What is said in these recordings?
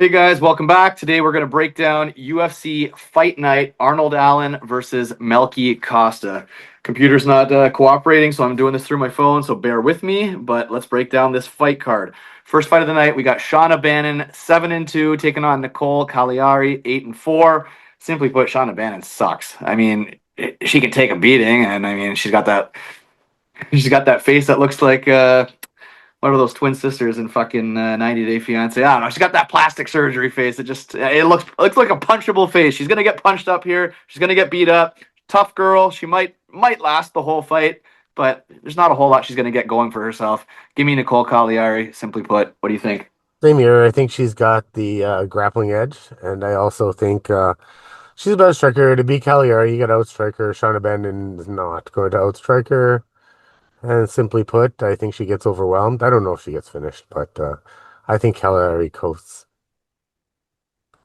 Hey guys, welcome back. Today we're going to break down UFC Fight Night, Arnold Allen versus Melky Costa. Computer's not cooperating, so I'm doing this through my phone, so bear with me, but let's break down this fight card. First fight of the night, we got Shauna Bannon, 7-2, taking on Nicole Caliari, 8-4. Simply put, Shauna Bannon sucks. I mean, she can take a beating, and I mean, she's got that face that looks like what are those twin sisters in fucking 90 Day Fiance? I don't know. She's got that plastic surgery face. It looks like a punchable face. She's gonna get punched up here. She's gonna get beat up. Tough girl. She might last the whole fight, but there's not a whole lot she's gonna get going for herself. Give me Nicole Cagliari. Simply put, what do you think? Same here. I think she's got the grappling edge, and I also think she's a better striker. To beat Caliari, you got to outstrike her. Shauna Bannon is not going to outstrike her. And simply put, I think she gets overwhelmed. I don't know if she gets finished, but I think Caliari coasts.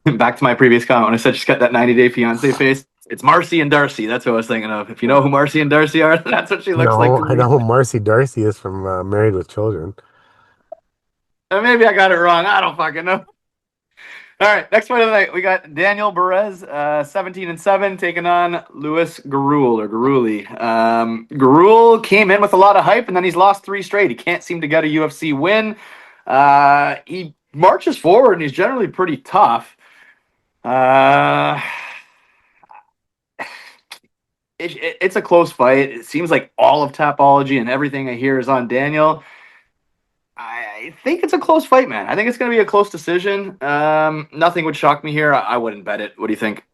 Back to my previous comment when I said she's got that 90 Day Fiance face. It's Marcy and Darcy. That's what I was thinking of. If you know who Marcy and Darcy are, that's what she looks like No, to I me. know who Marcy Darcy is from Married with Children. Maybe I got it wrong. I don't fucking know. All right, next fight of the night, we got Daniel Barez, 17-7, taking on Louis Gurule. Gurule came in with a lot of hype, and then he's lost three straight. He can't seem to get a UFC win. He marches forward, and he's generally pretty tough. Uh, it's a close fight. It seems like all of Tapology and everything I hear is on Daniel. I think it's a close fight, man. I think it's going to be a close decision. Nothing would shock me here. I wouldn't bet it. What do you think?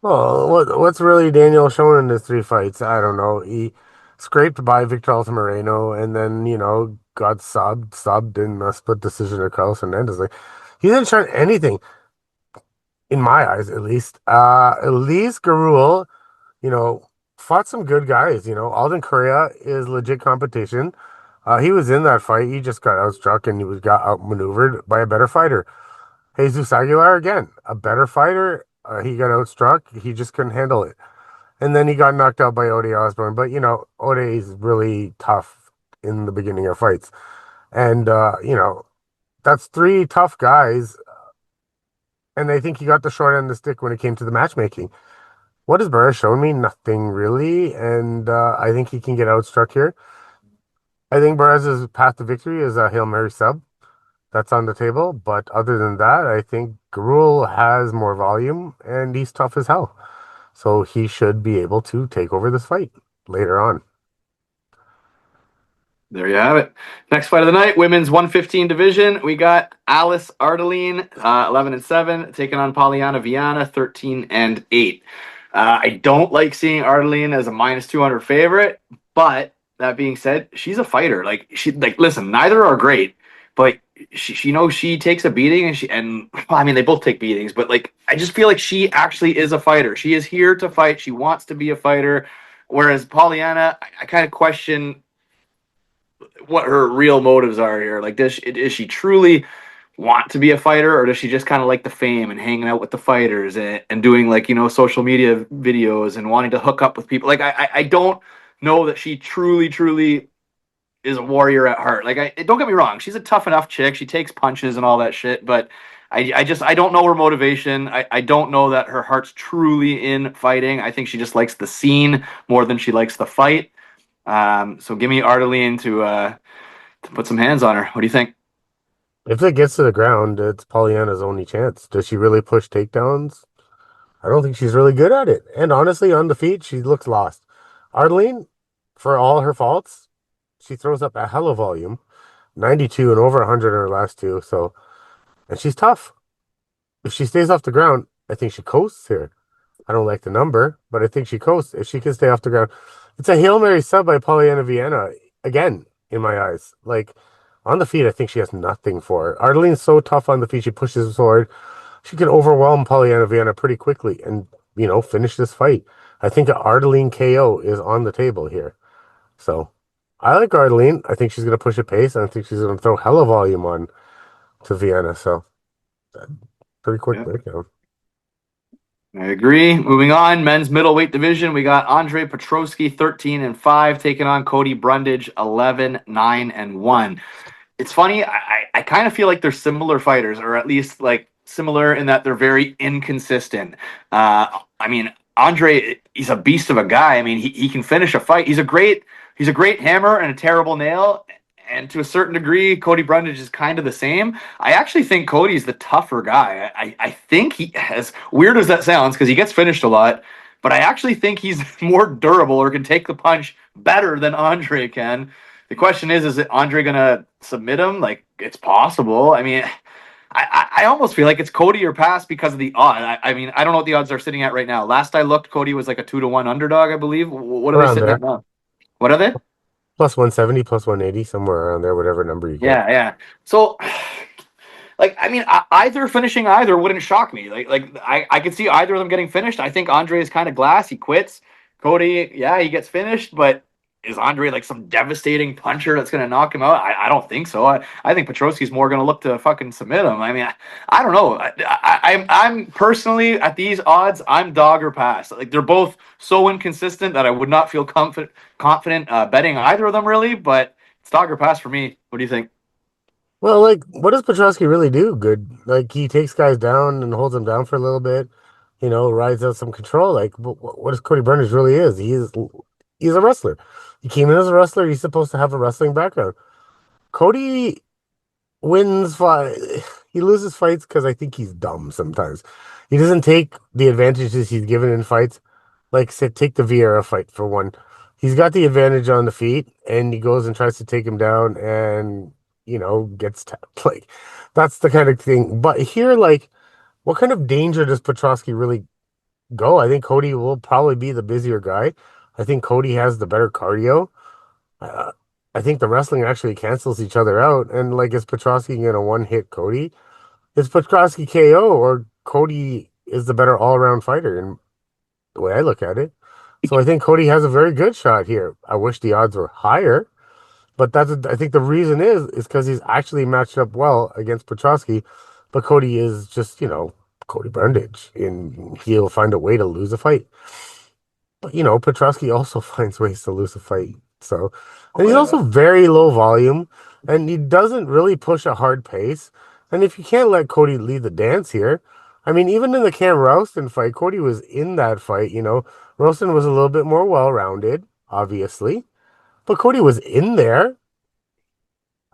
Oh, what's really Daniel shown in his three fights? I don't know. He scraped by Victor Altamirano and then, got subbed in a split decision to Carlos Hernandez. Like, he didn't show anything, in my eyes, at least. At least Garul, you know, fought some good guys. Alden Correa is legit competition. He was in that fight. He just got outstruck and got outmaneuvered by a better fighter. Jesus Aguilar, again, a better fighter. He got outstruck. He just couldn't handle it. And then he got knocked out by Ode Osborne. But, Ode is really tough in the beginning of fights. And, that's three tough guys. And I think he got the short end of the stick when it came to the matchmaking. What has Barez shown me? Nothing really. And I think he can get outstruck here. I think Barez's path to victory is a Hail Mary sub. That's on the table. But other than that, I think Gruel has more volume and he's tough as hell. So he should be able to take over this fight later on. There you have it. Next fight of the night, women's 115 division. We got Alice Ardelean, 11-7, taking on Polyana Viana, 13-8. I don't like seeing Ardelean as a minus 200 favorite, but that being said, she's a fighter. Listen, neither are great, but she takes a beating, and well, I mean, they both take beatings, but I just feel like she actually is a fighter. She is here to fight. She wants to be a fighter. Whereas Polyana, I kind of question what her real motives are here. Does she truly want to be a fighter, or does she just kind of like the fame and hanging out with the fighters and doing social media videos and wanting to hook up with people? I don't know that she truly is a warrior at heart. Don't get me wrong, she's a tough enough chick. She takes punches and all that shit, but I don't know her motivation. I don't know that her heart's truly in fighting. I think she just likes the scene more than she likes the fight. So give me Ardelean to put some hands on her. What do you think? If it gets to the ground, it's Pollyanna's only chance. Does she really push takedowns? I don't think she's really good at it. And honestly, on the feet, she looks lost. Arlene, for all her faults, she throws up a hell of volume. 92 and over 100 in her last two. So, and she's tough. If she stays off the ground, I think she coasts here. I don't like the number, but I think she coasts. If she can stay off the ground, it's a Hail Mary sub by Pollyanna Viana. Again, in my eyes. On the feet, I think she has nothing for her. Ardelean's so tough on the feet. She pushes forward. She can overwhelm Pollyanna Viana pretty quickly and, finish this fight. I think an Ardelean KO is on the table here. So I like Ardelean. I think she's going to push a pace, and I think she's going to throw hella volume on to Viana. So pretty quick Yeah, breakdown. I agree. Moving on, men's middleweight division, we got Andre Petroski, 13-5, taking on Cody Brundage, 11-9-1. It's funny. I kind of feel like they're similar fighters, or at least similar in that they're very inconsistent. I mean, Andre, he's a beast of a guy. I mean, he can finish a fight. He's a great hammer and a terrible nail. And to a certain degree, Cody Brundage is kind of the same. I actually think Cody's the tougher guy. I think he, as weird as that sounds, because he gets finished a lot, but I actually think he's more durable or can take the punch better than Andre can. The question is it Andre gonna submit him? Like, it's possible. I mean, I almost feel like it's Cody or pass because of the odd. I mean, I don't know what the odds are sitting at right now. Last I looked, Cody was like a 2-1 underdog, I believe. What are they Around sitting at there. now? What are they? Plus 170, plus 180, somewhere around there, whatever number you get. Yeah, yeah. So, like, I mean, either finishing either wouldn't shock me. I could see either of them getting finished. I think Andre is kind of glass. He quits. Cody, yeah, he gets finished, but is Andre like some devastating puncher that's going to knock him out? I don't think so. I think Petroski's more going to look to fucking submit him. I mean, I don't know. I'm personally at these odds, I'm dog or pass. Like they're both so inconsistent that I would not feel confident betting either of them really. But it's dog or pass for me. What do you think? Well, like, what does Petroski really do good? Like, he takes guys down and holds them down for a little bit, rides out some control. Like, what does Cody Brundage really is? He's a wrestler. He came in as a wrestler. He's supposed to have a wrestling background. Cody wins fight. He loses fights because I think he's dumb sometimes. He doesn't take the advantages he's given in fights. Like, say, take the Viera fight for one. He's got the advantage on the feet, and he goes and tries to take him down, and gets tapped. Like, that's the kind of thing. But here, like, what kind of danger does Petroski really go? I think Cody will probably be the busier guy. I think Cody has the better cardio. Uh, I think the wrestling actually cancels each other out. And like, is Petroski gonna one hit Cody? Is Petroski KO or Cody is the better all around fighter? In the way I look at it, so I think Cody has a very good shot here. I wish the odds were higher, but I think the reason is because he's actually matched up well against Petroski, but Cody is just Cody Brundage, and he'll find a way to lose a fight. But Petroski also finds ways to lose a fight. So, and Oh, he's yeah. also very low volume, and he doesn't really push a hard pace. And if you can't let Cody lead the dance here, I mean, even in the Cam Ralston fight, Cody was in that fight. Ralston was a little bit more well-rounded, obviously, but Cody was in there,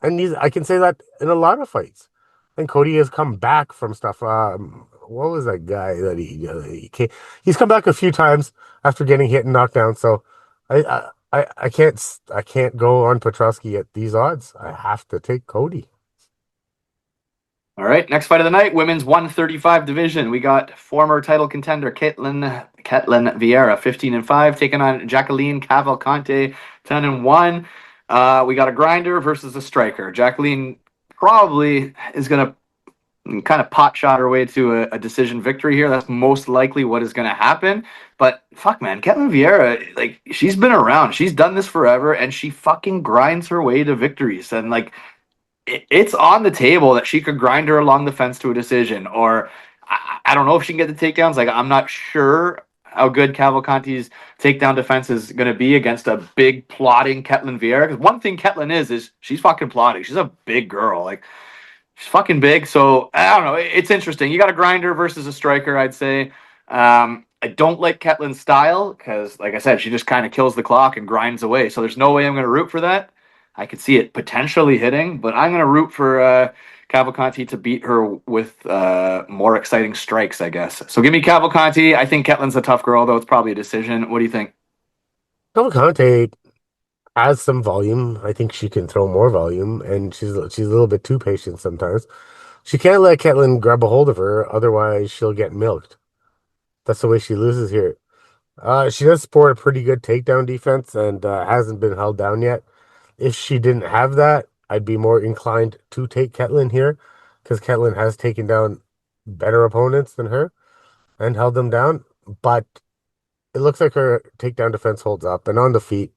and I can say that in a lot of fights. And Cody has come back from stuff. What was that guy that he's come back a few times after getting hit and knocked down. So I can't go on Petroski at these odds. I have to take Cody. All right, next fight of the night, women's 135 division. We got former title contender Ketlin Viera, 15-5, taking on Jacqueline Cavalcanti, 10-1. We got a grinder versus a striker. Jacqueline probably is going to kind of pot shot her way to a decision victory here. That's most likely what is going to happen. But fuck, man, Ketlin Viera, like, she's been around. She's done this forever, and she fucking grinds her way to victories. And like, it's on the table that she could grind her along the fence to a decision, or I don't know if she can get the takedowns. Like, I'm not sure how good Cavalcanti's takedown defense is going to be against a big plotting Ketlin Viera. Because one thing Ketlin is she's fucking plotting. She's a big girl. Like, she's fucking big. So I don't know. It's interesting. You got a grinder versus a striker, I'd say. I don't like Ketlin's style because, like I said, she just kind of kills the clock and grinds away. So there's no way I'm going to root for that. I could see it potentially hitting, but I'm going to root for Cavalcanti to beat her with more exciting strikes, I guess. So give me Cavalcanti. I think Ketlin's a tough girl, though. It's probably a decision. What do you think? Cavalcante has some volume. I think she can throw more volume, and she's a little bit too patient sometimes. She can't let Ketlin grab a hold of her, otherwise she'll get milked. That's the way she loses here. She does sport a pretty good takedown defense and hasn't been held down yet. If she didn't have that, I'd be more inclined to take Ketlin here because Ketlin has taken down better opponents than her and held them down. But it looks like her takedown defense holds up. And on the feet,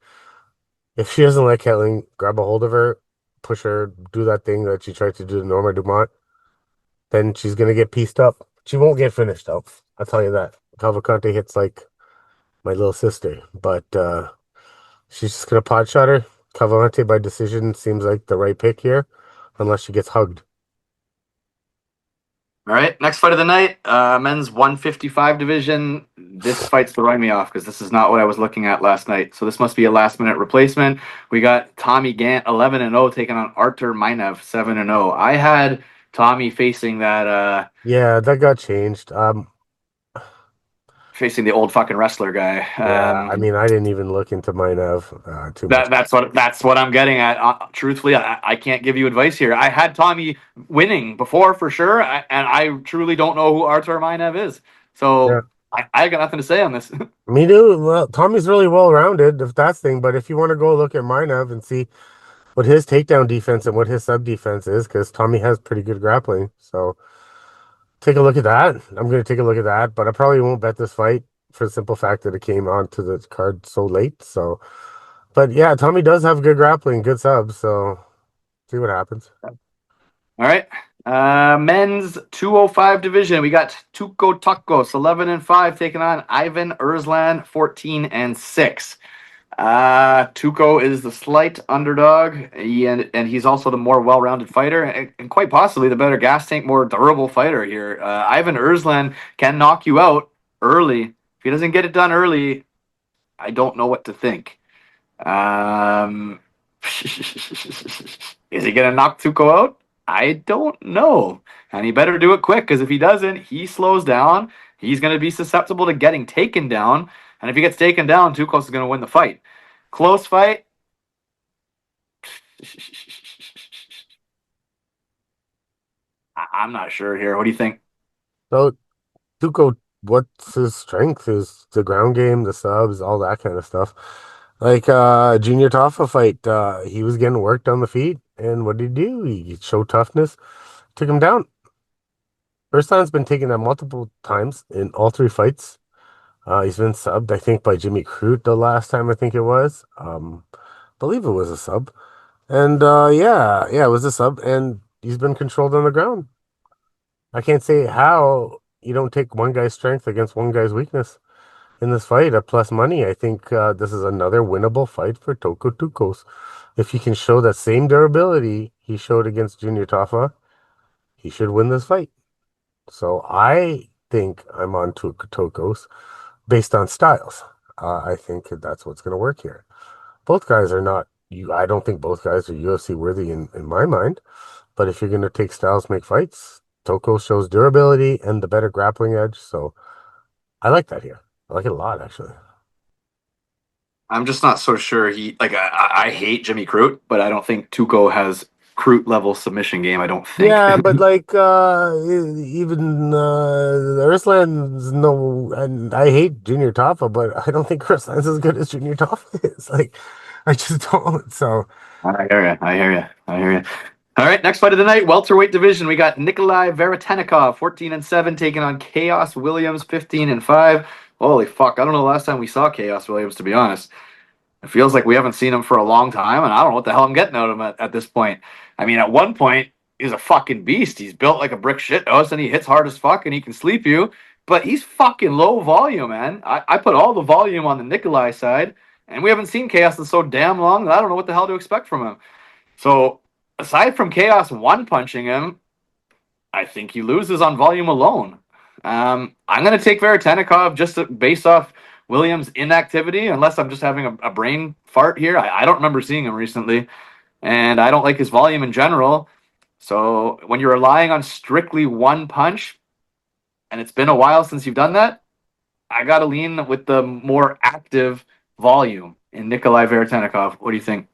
if she doesn't let Ketlin grab a hold of her, push her, do that thing that she tried to do to Norma Dumont, then she's going to get pieced up. She won't get finished up. I'll tell you that. Cavalcante hits like my little sister, but she's just gonna pot shot her. Cavalcante by decision seems like the right pick here, unless she gets hugged. All right, next fight of the night, men's 155 division. This fight's throwing me off because this is not what I was looking at last night. So this must be a last minute replacement. We got Tommy Gantt 11-0 taking on Artur Minev 7-0. I had Tommy facing that Yeah, that got changed. facing the old fucking wrestler guy. Yeah, I mean, I didn't even look into Minev too much. That's what I'm getting at. Truthfully, I can't give you advice here. I had Tommy winning before for sure, and I truly don't know who Artur Minev is. Yeah, So I got nothing to say on this. me too. Well, Tommy's really well rounded, if that's thing. But if you want to go look at Minev and see what his takedown defense and what his sub defense is, because Tommy has pretty good grappling. So take a look at that. I'm going to take a look at that, but I probably won't bet this fight for the simple fact that it came onto the card so late. So, but yeah, Tommy does have good grappling, good subs. So see what happens. All right. Men's 205 division. We got Tokkos 11-5 taking on Ivan Erslan 14-6. Tuco is the slight underdog, and he's also the more well-rounded fighter, and quite possibly the better gas tank, more durable fighter here. Ivan Erslan can knock you out early. If he doesn't get it done early, I don't know what to think. Is he gonna knock Tuco out? I don't know, and he better do it quick because if he doesn't, he slows down. He's gonna be susceptible to getting taken down, and if he gets taken down, Tucos is gonna win the fight. Close fight. I'm not sure here. What do you think? So Tuco, what's his strength? Is the ground game, the subs, all that kind of stuff. Like Junior Taffa fight, he was getting worked on the feet, and what did he do? He showed toughness, took him down. Erslan's been taken down multiple times in all three fights. He's been subbed, I think, by Jimmy Crute the last time I think it was. Believe it was a sub. And yeah, it was a sub, and he's been controlled on the ground. I can't say how you don't take one guy's strength against one guy's weakness in this fight at plus money. I think this is another winnable fight for Toko Tukos. If he can show that same durability he showed against Junior Tafa, he should win this fight. So I think I'm on to Tokos based on styles. I think that's what's going to work here. Both guys are not. I don't think both guys are UFC worthy in my mind. But if you're going to take styles, make fights, Toko shows durability and the better grappling edge. So I like that here. I like it a lot, actually. I'm just not so sure. I hate Jimmy Crute, but I don't think Tuco has Crute level submission game. I don't think. Yeah, but like even Erslan's no, and I hate Junior Taffa, but I don't think Erslan's as good as Junior Taffa is. Like, I just don't. So I hear you. I hear you. I hear you. All right, next fight of the night, welterweight division. We got Nikolai Veretennikov, 14-7, taking on Khaos Williams, 15-5. Holy fuck! I don't know the last time we saw Khaos Williams, to be honest. It feels like we haven't seen him for a long time, and I don't know what the hell I'm getting out of him at this point. I mean, at one point, he's a fucking beast. He's built like a brick shit house, and he hits hard as fuck, and he can sleep you. But he's fucking low volume, man. I put all the volume on the Nikolai side, and we haven't seen Khaos in so damn long that I don't know what the hell to expect from him. So, aside from Khaos one punching him, I think he loses on volume alone. I'm going to take Veretennikov just based off Williams' inactivity, unless I'm just having a brain fart here. I don't remember seeing him recently, and I don't like his volume in general. So when you're relying on strictly one punch, and it's been a while since you've done that, I got to lean with the more active volume in Nikolai Veretennikov. What do you think?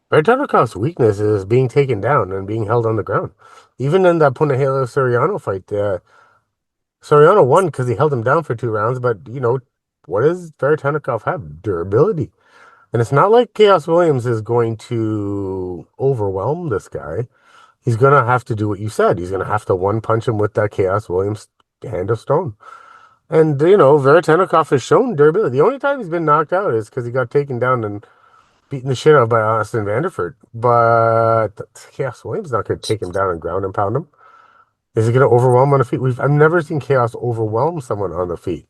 Veretennikov's weakness is being taken down and being held on the ground. Even in that Punahele Soriano fight, Soriano won because he held him down for 2 rounds. But what does Veretennikov have? Durability. And it's not like Khaos Williams is going to overwhelm this guy. He's going to have to do what you said. He's going to have to one punch him with that Khaos Williams hand of stone. And, Veretennikov has shown durability. The only time he's been knocked out is because he got taken down and beaten the shit out by Austin Vanderford. But Khaos Williams is not going to take him down and ground and pound him. Is he going to overwhelm on the feet? I've never seen Khaos overwhelm someone on the feet.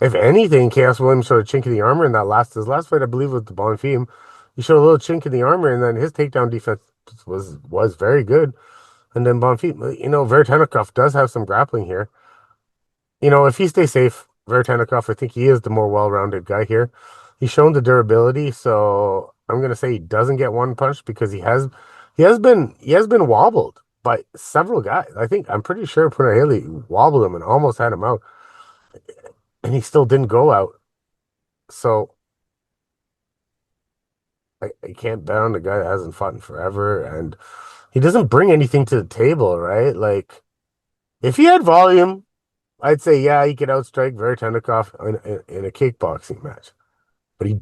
If anything, Khaos Williams showed a chink in the armor in his last fight, I believe, with the Bonfim. He showed a little chink in the armor, and then his takedown defense was very good. And then Bonfim, Veretennikov does have some grappling here. If he stays safe, Veretennikov, I think he is the more well-rounded guy here. He's shown the durability, so I'm gonna say he doesn't get one punch because he has been wobbled by several guys. I'm pretty sure Punahele wobbled him and almost had him out, and he still didn't go out. So I can't bet on the guy that hasn't fought in forever, and he doesn't bring anything to the table, right? Like if he had volume, I'd say yeah, he could outstrike Veretennikov in a kickboxing match. But he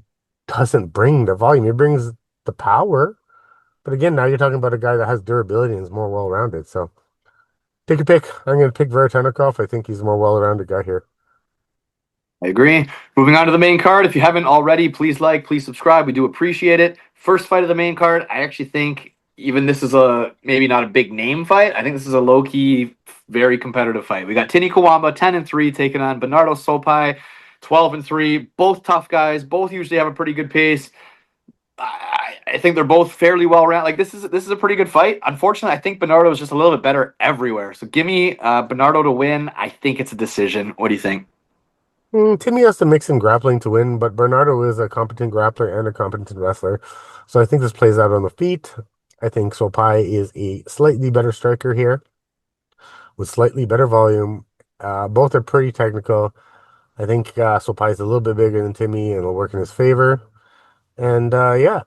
doesn't bring the volume. He brings the power. But again, now you're talking about a guy that has durability and is more well rounded. So take a pick. I'm going to pick Veretennikov. I think he's a more well rounded guy here. I agree. Moving on to the main card. If you haven't already, please like, please subscribe. We do appreciate it. First fight of the main card. I actually think even this is a maybe not a big name fight. I think this is a low key, very competitive fight. We got Tini Cuamba 10-3 taking on Bernardo Sopaj 12-3. Both tough guys. Both usually have a pretty good pace. I think they're both fairly well rounded. Like this is a pretty good fight. Unfortunately, I think Bernardo is just a little bit better everywhere. So give me Bernardo to win. I think it's a decision. What do you think? Timmy has to mix in grappling to win, but Bernardo is a competent grappler and a competent wrestler. So I think this plays out on the feet. I think Sopaj is a slightly better striker here with slightly better volume. Both are pretty technical. I think Sopaj is a little bit bigger than Timmy and will work in his favor. And yeah,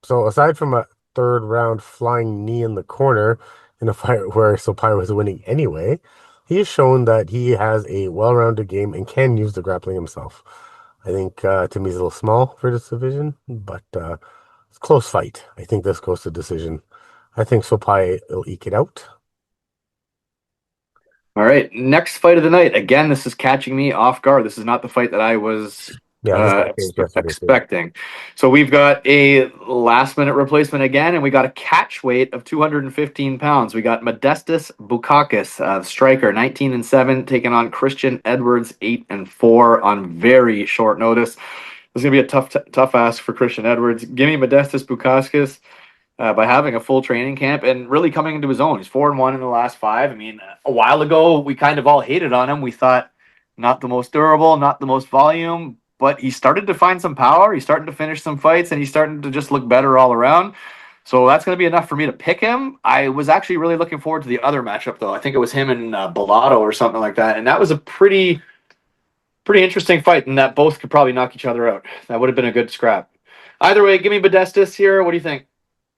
so aside from a third round flying knee in the corner in a fight where Sopaj was winning anyway, he has shown that he has a well-rounded game and can use the grappling himself. I think Timmy's a little small for this division, but it's a close fight. I think this goes to decision. I think Sopaj will eke it out. All right, next fight of the night. Again, this is catching me off guard. This is not the fight that I was Yeah, this got changed yesterday too. expecting. So we've got a last-minute replacement again, and we got a catch weight of 215 pounds. We got Modestas Bukauskas, striker, 19-7, taking on Christian Edwards, 8-4 on very short notice. This is gonna be a tough ask for Christian Edwards. Give me Modestas Bukauskas by having a full training camp and really coming into his own. He's 4-1 in the last five. I mean, a while ago we kind of all hated on him. We thought not the most durable, not the most volume, but he started to find some power. He's starting to finish some fights, and he's starting to just look better all around. So that's going to be enough for me to pick him. I was actually really looking forward to the other matchup, though. I think it was him and Bellato or something like that, and that was a pretty interesting fight, and that both could probably knock each other out. That would have been a good scrap. Either way, give me Modestas here. What do you think?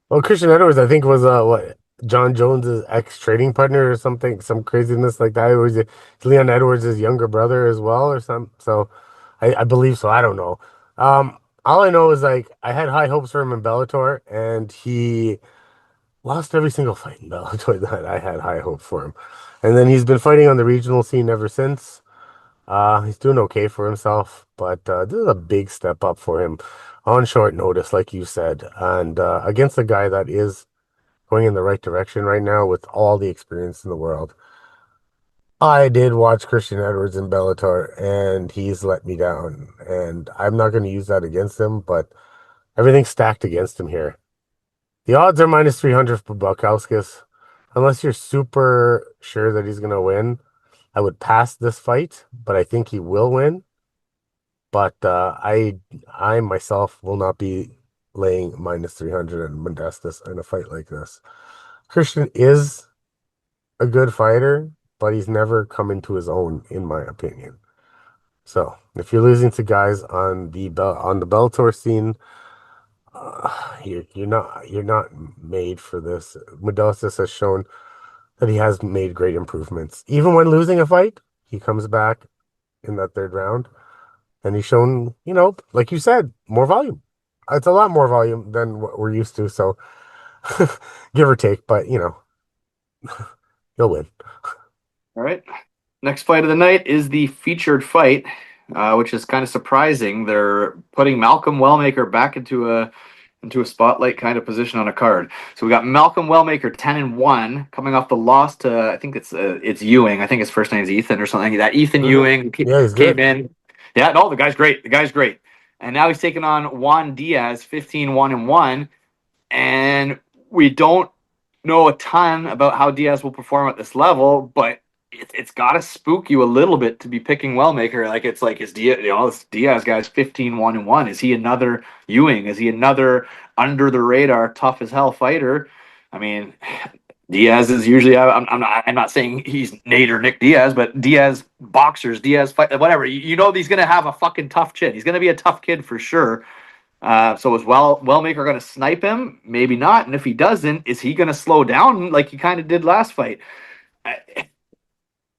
Well, Christian Edwards, I think, was what John Jones's ex trading partner or something, some craziness like that. Or was it Leon Edwards' younger brother as well, or something? So, I believe so. I don't know. All I know is like I had high hopes for him in Bellator, and he lost every single fight in Bellator that I had high hopes for him. And then he's been fighting on the regional scene ever since. He's doing okay for himself, but this is a big step up for him on short notice, like you said, and against a guy that is going in the right direction right now with all the experience in the world. I did watch Christian Edwards in Bellator, and he's let me down, and I'm not going to use that against him, but everything's stacked against him here. The odds are minus 300 for Bukauskas. Unless you're super sure that he's going to win, I would pass this fight, but I think he will win. But I myself will not be laying minus 300 and Modestas in a fight like this. Christian is a good fighter, but he's never come into his own, in my opinion. So if you're losing to guys on the Bellator scene, you're not made for this. Modestas has shown that he has made great improvements. Even when losing a fight, he comes back in that third round. And he's shown, like you said, more volume. It's a lot more volume than what we're used to. So give or take, but he'll win. All right. Next fight of the night is the featured fight, which is kind of surprising. They're putting Malcolm Wellmaker back into a spotlight kind of position on a card. So we got Malcolm Wellmaker 10-1 coming off the loss to I think it's Ewing. I think his first name is Ethan or something. That Ethan Ewing Yeah, he's came good. in. Yeah, no, the guy's great. The guy's great. And now he's taking on Juan Diaz 15-1-1, and we don't know a ton about how Diaz will perform at this level, but it's got to spook you a little bit to be picking Wellmaker. Like, is Diaz, this Diaz guy's 15-1-1. Is he another Ewing? Is he another under the radar, tough as hell fighter? I mean, Diaz is usually, I'm not saying he's Nate or Nick Diaz, but Diaz boxers, Diaz fight, whatever. You know, he's going to have a fucking tough chin. He's going to be a tough kid for sure. So is Wellmaker going to snipe him? Maybe not. And if he doesn't, is he going to slow down like he kind of did last fight?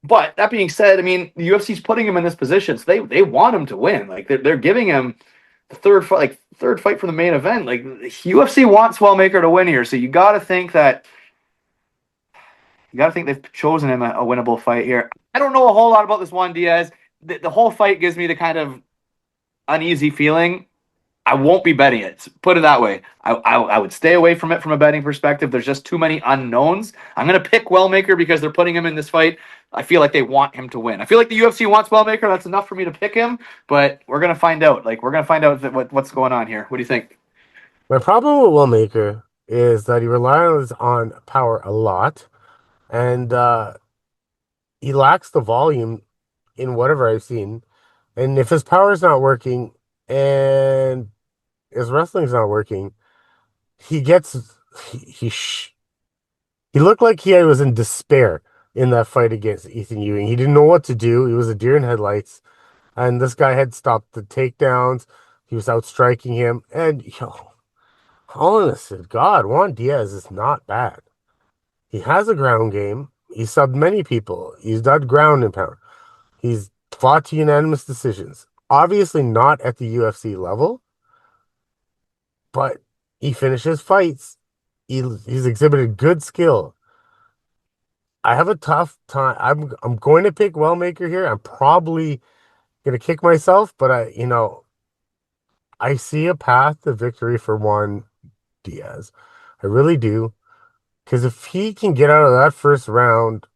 But that being said, I mean, the UFC's putting him in this position, so they want him to win. Like they're giving him the third fight for the main event. Like UFC wants Wellmaker to win here, so you got to think they've chosen him a winnable fight here. I don't know a whole lot about this Juan Diaz. The whole fight gives me the kind of uneasy feeling. I won't be betting it. Put it that way. I would stay away from it from a betting perspective. There's just too many unknowns. I'm going to pick Wellmaker because they're putting him in this fight. I feel like they want him to win. I feel like the UFC wants Wellmaker. That's enough for me to pick him, but we're going to find out. Like, we're going to find out what's going on here. What do you think? My problem with Wellmaker is that he relies on power a lot, and he lacks the volume in whatever I've seen. And if his power is not working and his wrestling's not working, he gets he looked like he was in despair in that fight against Ethan Ewing. He didn't know what to do. He was a deer in headlights, and this guy had stopped the takedowns. He was outstriking him, and honest to God, Juan Diaz is not bad. He has a ground game. He subbed many people. He's done ground and pound. He's fought to unanimous decisions. Obviously not at the UFC level, but he finishes fights. He's exhibited good skill. I have a tough time. I'm going to pick Wellmaker here. I'm probably gonna kick myself, but I see a path to victory for Juan Diaz. I really do. Because if he can get out of that first round,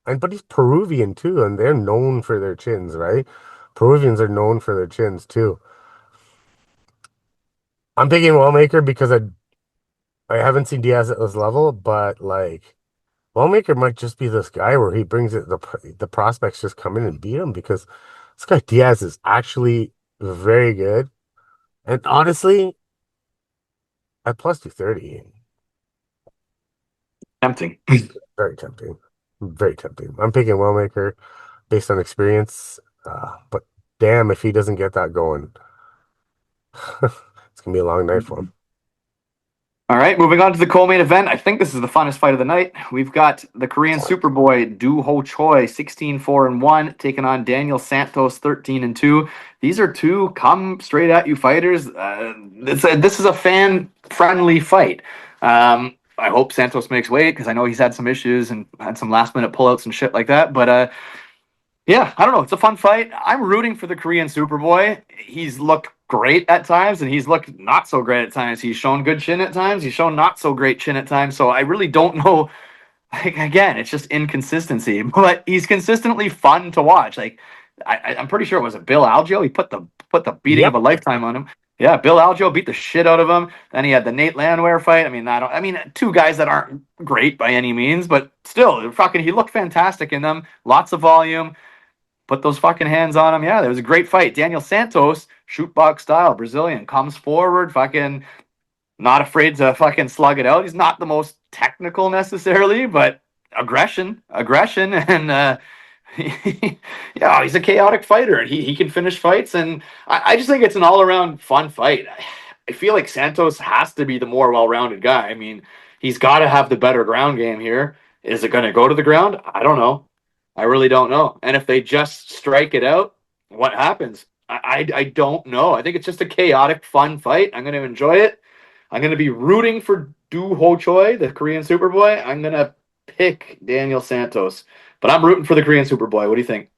but he's Peruvian too, and they're known for their chins, right? Peruvians are known for their chins too. I'm picking Wellmaker because I haven't seen Diaz at this level, but like Wellmaker might just be this guy where he brings it the prospects just come in and beat him because this guy Diaz is actually very good. And honestly, at plus 230, Tempting. very tempting. Very tempting. I'm picking Wellmaker based on experience. But damn, if he doesn't get that going, it's gonna be a long night for him. All right, moving on to the co-main event. I think this is the funnest fight of the night. We've got the Korean Superboy Do Ho Choi, 16-4-1, taking on Daniel Santos, 13-2. These are two come straight at you fighters. This is a fan-friendly fight. I hope Santos makes weight because I know he's had some issues and had some last-minute pullouts and shit like that. But yeah, I don't know. It's a fun fight. I'm rooting for the Korean Superboy. He's looked great at times, and he's looked not so great at times. He's shown good chin at times. He's shown not so great chin at times. So I really don't know. Like, again, it's just inconsistency, but he's consistently fun to watch. Like I'm pretty sure it was a Bill Algeo. He put the beating of Yep. a lifetime on him. Yeah, Bill Algeo beat the shit out of him. Then he had the Nate Landwehr fight. I mean, two guys that aren't great by any means, but still, he looked fantastic in them. Lots of volume. Put those fucking hands on him. Yeah, it was a great fight. Daniel Santos, shoot box style, Brazilian, comes forward, fucking not afraid to fucking slug it out. He's not the most technical necessarily, but aggression, and yeah, he's a chaotic fighter. He can finish fights, and I just think it's an all around fun fight. I feel like Santos has to be the more well rounded guy. I mean, he's got to have the better ground game here. Is it going to go to the ground? I don't know. I really don't know. And if they just strike it out, what happens? I don't know. I think it's just a chaotic, fun fight. I'm going to enjoy it. I'm going to be rooting for Do Ho Choi, the Korean Superboy. I'm going to pick Daniel Santos, but I'm rooting for the Korean Superboy. What do you think?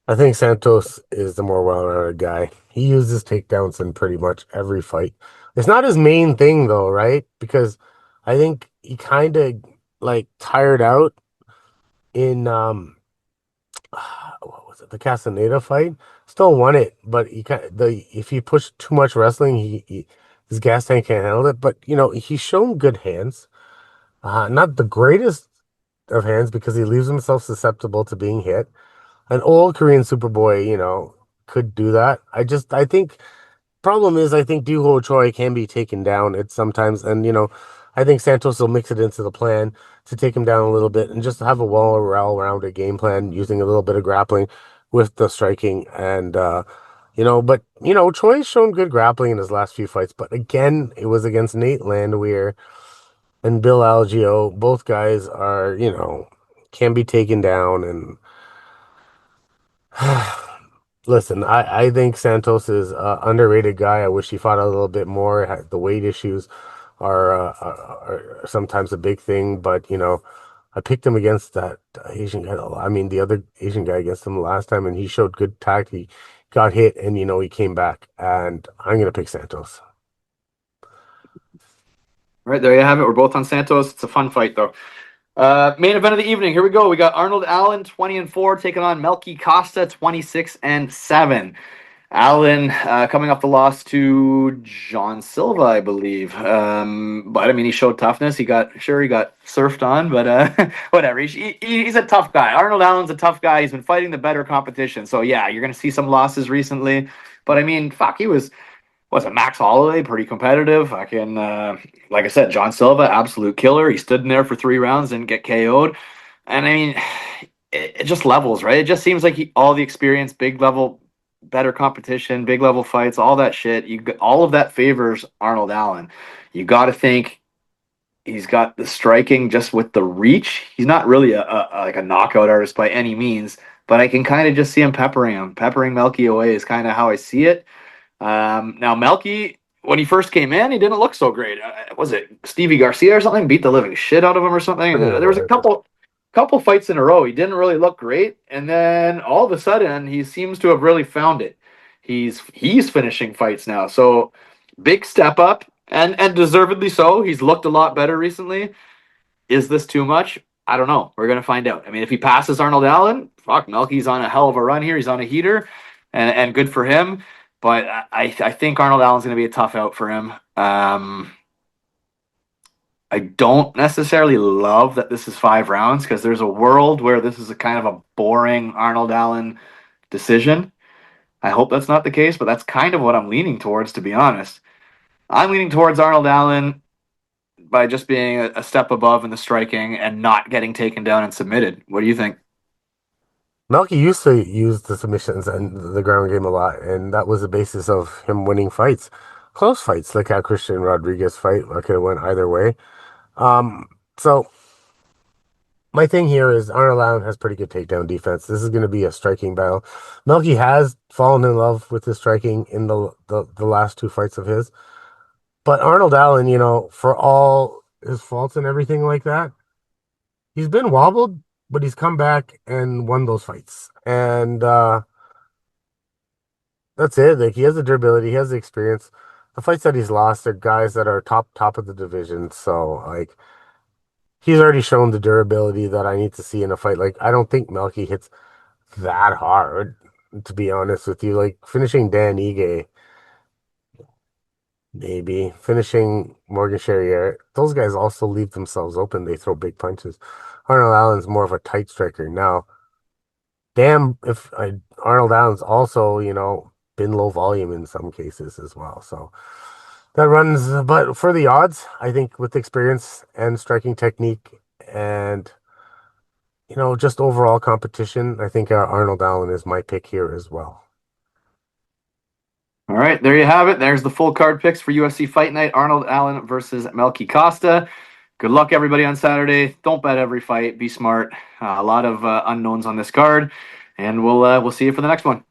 I think Santos is the more well-rounded guy. He uses takedowns in pretty much every fight. It's not his main thing though, right? Because I think he kind of like tired out in what was it, the Castaneda fight? Still won it, but if he pushed too much wrestling, his gas tank can't handle it. But he's shown good hands. Not the greatest of hands because he leaves himself susceptible to being hit. An old Korean Superboy, could do that. I think problem is I think Duho Choi can be taken down at sometimes, and I think Santos will mix it into the plan to take him down a little bit and just have a well-rounded game plan using a little bit of grappling with the striking and but Choi's shown good grappling in his last few fights, but again, it was against Nate Landwehr and Bill Algeo. Both guys are, can be taken down and listen, I think Santos is an underrated guy. I wish he fought a little bit more. The weight issues are sometimes a big thing, but I picked him against that Asian guy. I mean, the other Asian guy against him last time, and he showed good tact. He got hit, and he came back. And I'm gonna pick Santos. All right, there you have it. We're both on Santos. It's a fun fight, though. Main event of the evening. Here we go. We got Arnold Allen, 20-4, taking on Melky Costa, 26-7. Allen coming off the loss to John Silva, I believe. But I mean, he showed toughness. He got surfed on, but whatever. He's a tough guy. Arnold Allen's a tough guy. He's been fighting the better competition. So yeah, you're gonna see some losses recently. But I mean, fuck, he was it Max Holloway, pretty competitive. I can, like I said, John Silva, absolute killer. He stood in there for 3 rounds, didn't get KO'd. And I mean, it just levels, right? It just seems like all the experience, big level, better competition, big level fights, all that shit. All of that favors Arnold Allen. You got to think he's got the striking just with the reach. He's not really like a knockout artist by any means, but I can kind of just see him peppering Melky away is kind of how I see it. Now Melky, when he first came in, he didn't look so great. Was it Stevie Garcia or something? Beat the living shit out of him or something. There was a couple fights in a row. He didn't really look great, and then all of a sudden, he seems to have really found it. He's finishing fights now, so big step up, and deservedly so. He's looked a lot better recently. Is this too much? I don't know. We're gonna find out. I mean, if he passes Arnold Allen, fuck, Melky's on a hell of a run here. He's on a heater, and good for him. But I think Arnold Allen's going to be a tough out for him. I don't necessarily love that this is 5 rounds because there's a world where this is a kind of a boring Arnold Allen decision. I hope that's not the case, but that's kind of what I'm leaning towards, to be honest. I'm leaning towards Arnold Allen by just being a step above in the striking and not getting taken down and submitted. What do you think? Melky used to use the submissions and the ground game a lot, and that was the basis of him winning fights, close fights, like that Christian Rodriguez fight. I could have went either way. So my thing here is Arnold Allen has pretty good takedown defense. This is going to be a striking battle. Melky has fallen in love with his striking in the last 2 fights of his, but Arnold Allen, for all his faults and everything like that, he's been wobbled, but he's come back and won those fights. And that's it. Like he has the durability, he has the experience. The fights that he's lost are guys that are top of the division. So like he's already shown the durability that I need to see in a fight. Like I don't think Melky hits that hard, to be honest with you. Like finishing Dan Ige, maybe finishing Morgan Charrier. Those guys also leave themselves open. They throw big punches. Arnold Allen's more of a tight striker. Now, damn, if Arnold Allen's also, been low volume in some cases as well. So that runs, but for the odds, I think with experience and striking technique and, just overall competition, I think Arnold Allen is my pick here as well. All right, there you have it. There's the full card picks for UFC Fight Night. Arnold Allen versus Melky Costa. Good luck, everybody, on Saturday. Don't bet every fight. Be smart. A lot of unknowns on this card, and we'll see you for the next one.